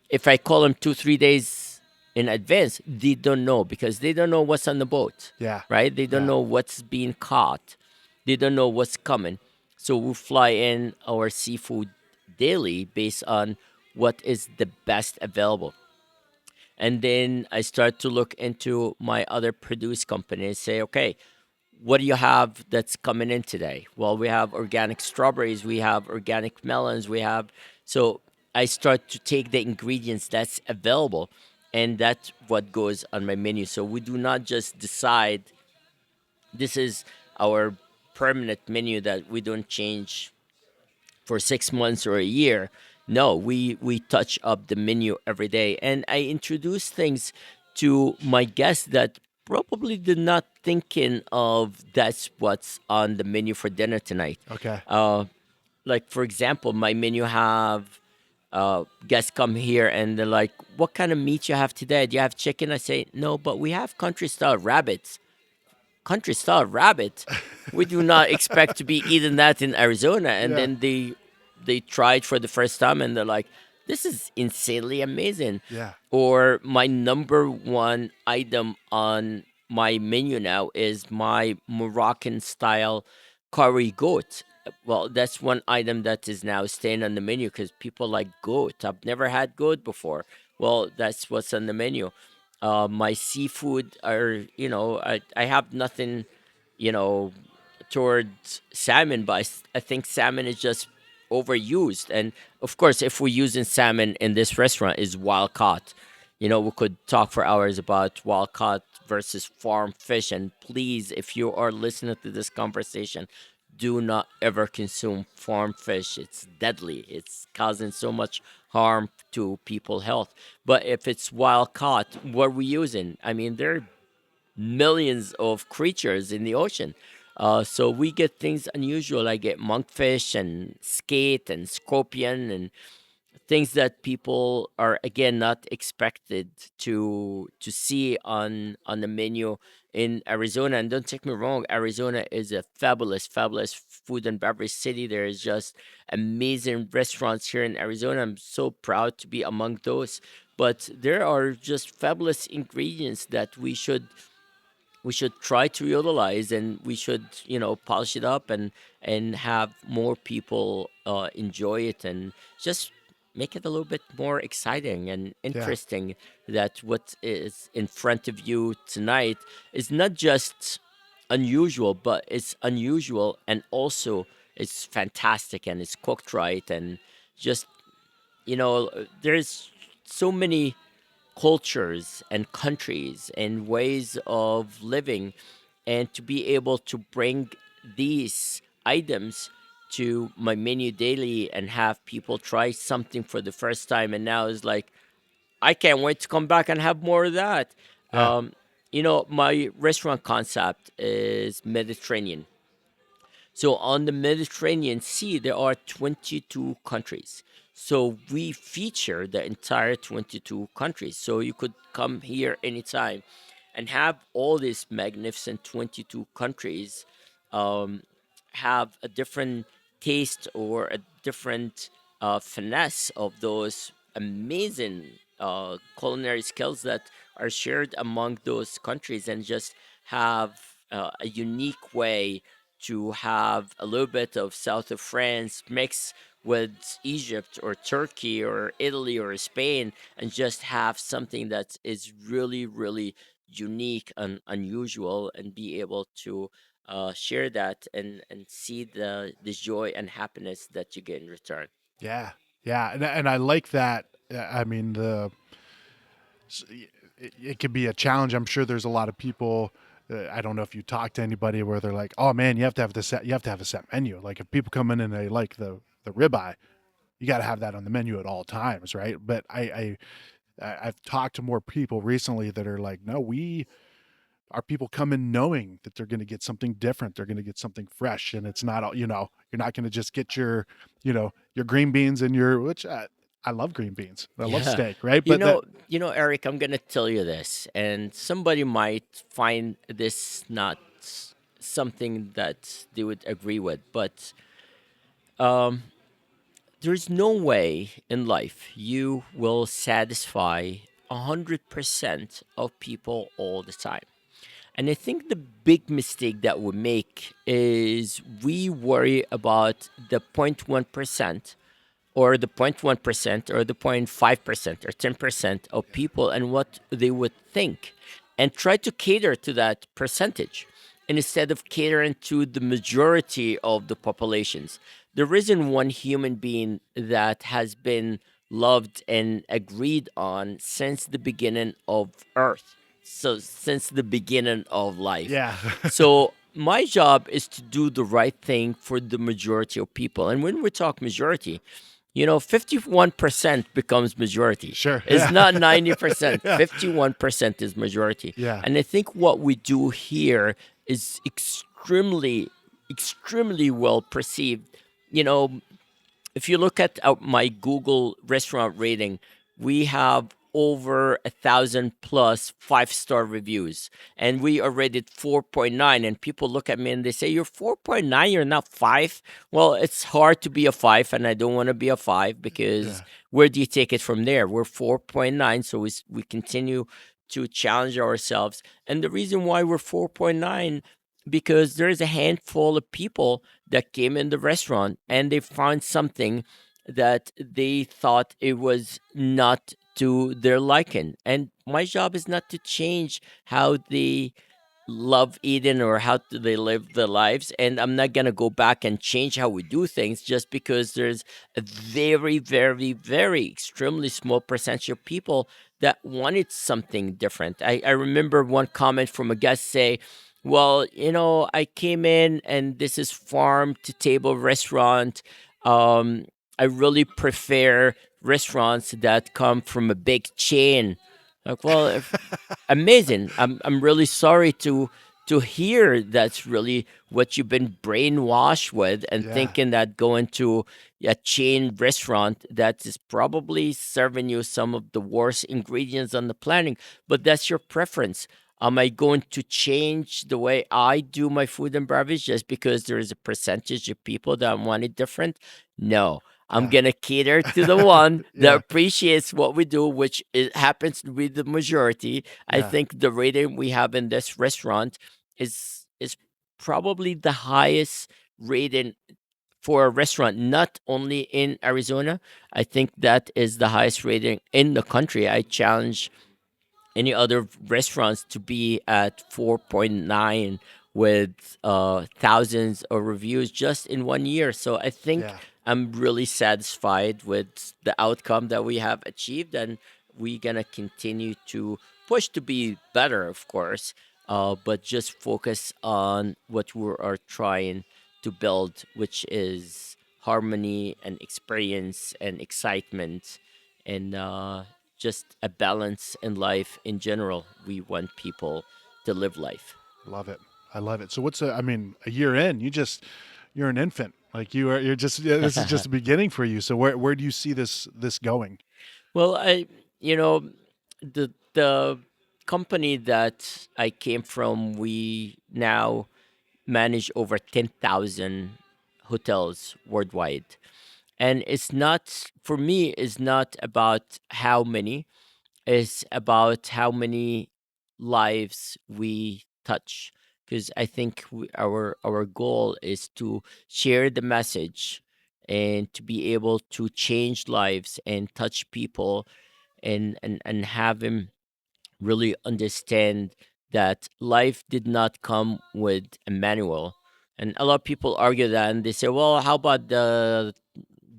Speaker 3: if I call them 2 3 days in advance, they don't know because they don't know what's on the boat,
Speaker 2: Yeah.
Speaker 3: right? They don't
Speaker 2: Yeah.
Speaker 3: know what's being caught. They don't know what's coming. So we fly in our seafood daily based on what is the best available. And then I start to look into my other produce companies, say, okay, what do you have that's coming in today? Well, we have organic strawberries, we have organic melons, we have. So I start to take the ingredients that's available, and that's what goes on my menu. So we do not just decide this is our permanent menu that we don't change for 6 months or a year. No, we touch up the menu every day, and I introduce things to my guests that probably did not thinking of that's what's on the menu for dinner tonight.
Speaker 2: Okay.
Speaker 3: Like for example, my menu have guests come here and they're like, "What kind of meat you have today? Do you have chicken?" I say, "No, but we have country style rabbits." Country style rabbit. We do not expect to be eating that in Arizona. And
Speaker 2: Yeah.
Speaker 3: then they try it for the first time and they're like, this is insanely amazing.
Speaker 2: Yeah.
Speaker 3: Or my number one item on my menu now is my Moroccan style curry goat. Well, that's one item that is now staying on the menu because people like goat. I've never had goat before. Well, that's what's on the menu. My seafood are, I have nothing, you know, towards salmon, but I think salmon is just overused. And of course, if we're using salmon in this restaurant, is wild caught. We could talk for hours about wild caught versus farm fish. And please, if you are listening to this conversation, do not ever consume farm fish. It's deadly. It's causing so much harm to people' health. But if it's wild caught, what are we using? I mean, there are millions of creatures in the ocean. So we get things unusual. I get monkfish and skate and scorpion and things that people are again not expected to see on the menu in Arizona. And don't take me wrong, Arizona is a fabulous food and beverage city. There is just amazing restaurants here in Arizona. I'm so proud to be among those. But there are just fabulous ingredients that we should try to utilize, and we should polish it up and have more people enjoy it, and just make it a little bit more exciting and
Speaker 2: Yeah.
Speaker 3: interesting, that what is in front of you tonight is not just unusual, but it's unusual and also it's fantastic and it's cooked right and just there's so many cultures and countries and ways of living, and to be able to bring these items to my menu daily and have people try something for the first time, and now it's like I can't wait to come back and have more of that.
Speaker 2: Yeah.
Speaker 3: um, my restaurant concept is Mediterranean. So on the Mediterranean Sea, there are 22 countries. So we feature the entire 22 countries. So you could come here anytime and have all these magnificent 22 countries um, have a different taste or a different finesse of those amazing culinary skills that are shared among those countries, and just have a unique way to have a little bit of south of France mixed with Egypt or Turkey or Italy or Spain, and just have something that is really, really unique and unusual, and be able to share that and see the joy and happiness that you get in return.
Speaker 2: Yeah. Yeah. And I like that. I mean, it could be a challenge. I'm sure there's a lot of people. I don't know if you talk to anybody where they're like, "Oh man, you have to have the set. You have to have a set menu." Like if people come in and they like the ribeye, you got to have that on the menu at all times, right? But I've talked to more people recently that are like, "No, we our people come in knowing that they're going to get something different. They're going to get something fresh, and it's not all. You're not going to just get your green beans and your which." I love green beans. I love
Speaker 3: Yeah.
Speaker 2: steak, right?
Speaker 3: You
Speaker 2: But that
Speaker 3: know, Eric, I'm gonna tell you this, and somebody might find this not something that they would agree with, but um, there's no way in life you will satisfy 100% of people all the time. And I think the big mistake that we make is we worry about the 0.1% or the 0.1% or the 0.5% or 10% of people and what they would think, and try to cater to that percentage, and instead of catering to the majority of the populations. There isn't one human being that has been loved and agreed on since the beginning of Earth. So, since the beginning of life.
Speaker 2: yeah,
Speaker 3: So, my job is to do the right thing for the majority of people. And when we talk majority, 51% becomes majority.
Speaker 2: sure,
Speaker 3: It's
Speaker 2: yeah,
Speaker 3: not 90%.
Speaker 2: yeah,
Speaker 3: 51% is majority.
Speaker 2: yeah,
Speaker 3: And I think what we do here is extremely, extremely well perceived. You know, if you look at my Google restaurant rating, we have over 1,000 plus 5-star reviews, and we are rated 4.9. And people look at me and they say, "You're 4.9, you're not 5." Well, it's hard to be a 5, and I don't want to be a 5 because
Speaker 2: yeah,
Speaker 3: where do you take it from there? We're 4.9, so we continue to challenge ourselves. And the reason why we're 4.9, because there's a handful of people that came in the restaurant and they found something that they thought it was not to their liking. And my job is not to change how they love eating or how do they live their lives. And I'm not going to go back and change how we do things just because there's a very, very, very extremely small percentage of people that wanted something different. I remember one comment from a guest say, "Well, I came in and this is farm to table restaurant. Um, I really prefer restaurants that come from a big chain." Like, well, amazing. I'm really sorry to hear that's really what you've been brainwashed with, and
Speaker 2: yeah,
Speaker 3: thinking that going to a chain restaurant that is probably serving you some of the worst ingredients on the planet, but that's your preference. Am I going to change the way I do my food and beverage just because there is a percentage of people that want it different? No. I'm
Speaker 2: yeah,
Speaker 3: gonna cater to the one that
Speaker 2: yeah,
Speaker 3: appreciates what we do, which it happens to be the majority. I
Speaker 2: yeah,
Speaker 3: think the rating we have in this restaurant is probably the highest rating for a restaurant, not only in Arizona. I think that is the highest rating in the country. I challenge any other restaurants to be at 4.9 with thousands of reviews just in one year. So I think
Speaker 2: yeah,
Speaker 3: I'm really satisfied with the outcome that we have achieved, and we're gonna continue to push to be better, of course, but just focus on what we are trying to build, which is harmony and experience and excitement and just a balance in life in general. We want people to live life.
Speaker 2: Love it. I love it. So I mean, a year in, you're an infant. Like you're just, yeah, this is just the beginning for you. So where do you see this going?
Speaker 3: Well, you know, the company that I came from, we now manage over 10,000 hotels worldwide. And it's not, for me, it's not about how many, it's about how many lives we touch. Because I think our goal is to share the message and to be able to change lives and touch people and have him really understand that life did not come with a manual. And a lot of people argue that, and they say, well, how about the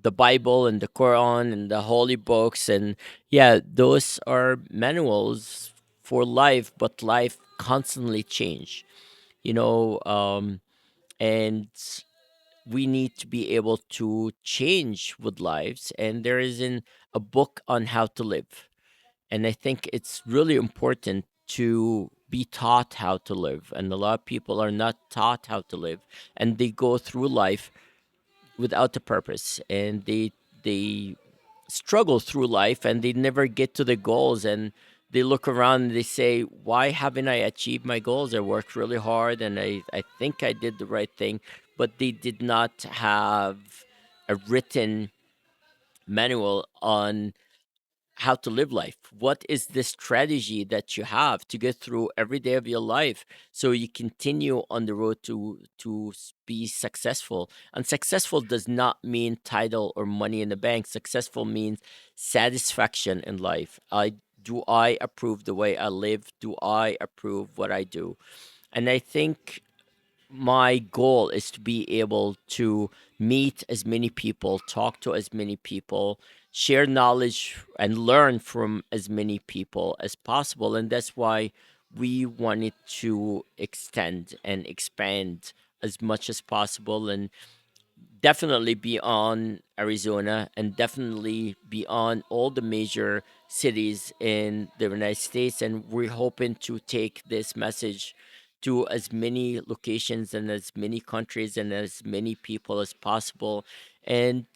Speaker 3: Bible and the Quran and the holy books? And yeah, those are manuals for life, but life constantly change, you know, and we need to be able to change with lives. And there isn't a book on how to live, and I think it's really important to be taught how to live. And a lot of people are not taught how to live, and they go through life without a purpose, and they struggle through life, and they never get to the goals. And they look around and they say, "Why haven't I achieved my goals? I worked really hard, and I think I did the right thing," but they did not have a written manual on how to live life. What is the strategy that you have to get through every day of your life so you continue on the road to be successful? And successful does not mean title or money in the bank. Successful means satisfaction in life. I approve the way I live? Do I approve what I do? And I think my goal is to be able to meet as many people, talk to as many people, share knowledge, and learn from as many people as possible. And that's why we wanted to extend and expand as much as possible. And definitely beyond Arizona and definitely beyond all the major cities in the United States. And we're hoping to take this message to as many locations and as many countries and as many people as possible. And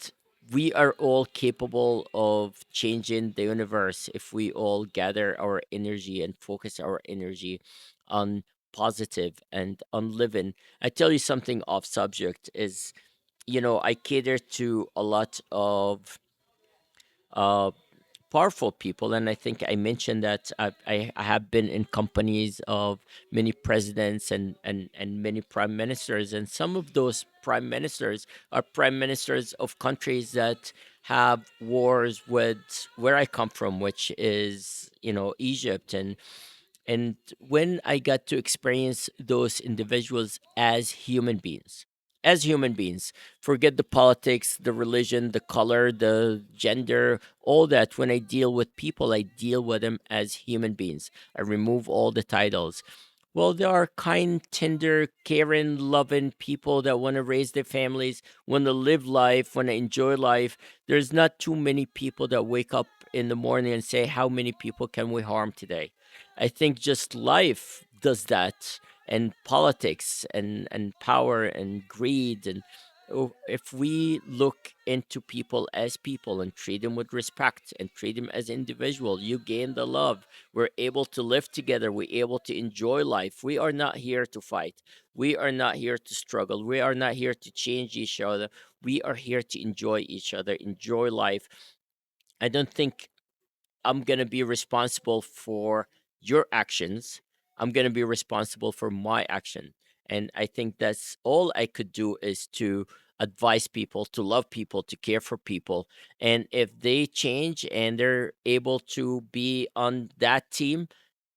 Speaker 3: we are all capable of changing the universe if we all gather our energy and focus our energy on positive and on living. I tell you something off subject is, I cater to a lot of uh, powerful people, and I think I mentioned that I have been in companies of many presidents and many prime ministers, and some of those prime ministers are prime ministers of countries that have wars with where I come from, which is Egypt. And when I got to experience those individuals as human beings, forget the politics, the religion, the color, the gender, all that. When I deal with people, I deal with them as human beings. I remove all the titles. Well, there are kind, tender, caring, loving people that want to raise their families, want to live life, want to enjoy life. There's not too many people that wake up in the morning and say, how many people can we harm today? I think just life does that, and politics and power and greed. And if we look into people as people and treat them with respect and treat them as individual, you gain the love. We're able to live together. We're able to enjoy life. We are not here to fight. We are not here to struggle. We are not here to change each other. We are here to enjoy each other, enjoy life. I don't think I'm going to be responsible for your actions. I'm going to be responsible for my action. And I think that's all I could do, is to advise people, to love people, to care for people. And if they change and they're able to be on that team,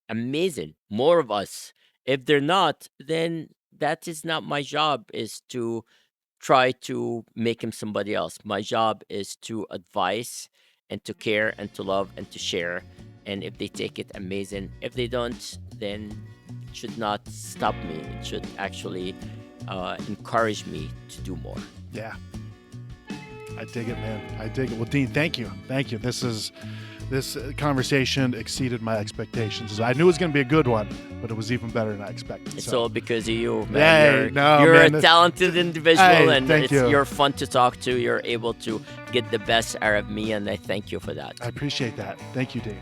Speaker 3: amazing. More of us. If they're not, then that is not my job, is to try to make him somebody else. My job is to advise and to care and to love and to share. And if they take it, amazing. If they don't, then it should not stop me. It should actually encourage me to do more.
Speaker 2: Yeah. I dig it, man. I dig it. Well, Dean, thank you. Thank you. This conversation exceeded my expectations. I knew it was going to be a good one, but it was even better than I expected.
Speaker 3: It's all because of you, man. You're a talented individual, and you're fun to talk to. You're able to get the best out of me, and I thank you for that.
Speaker 2: I appreciate that. Thank you, Dean.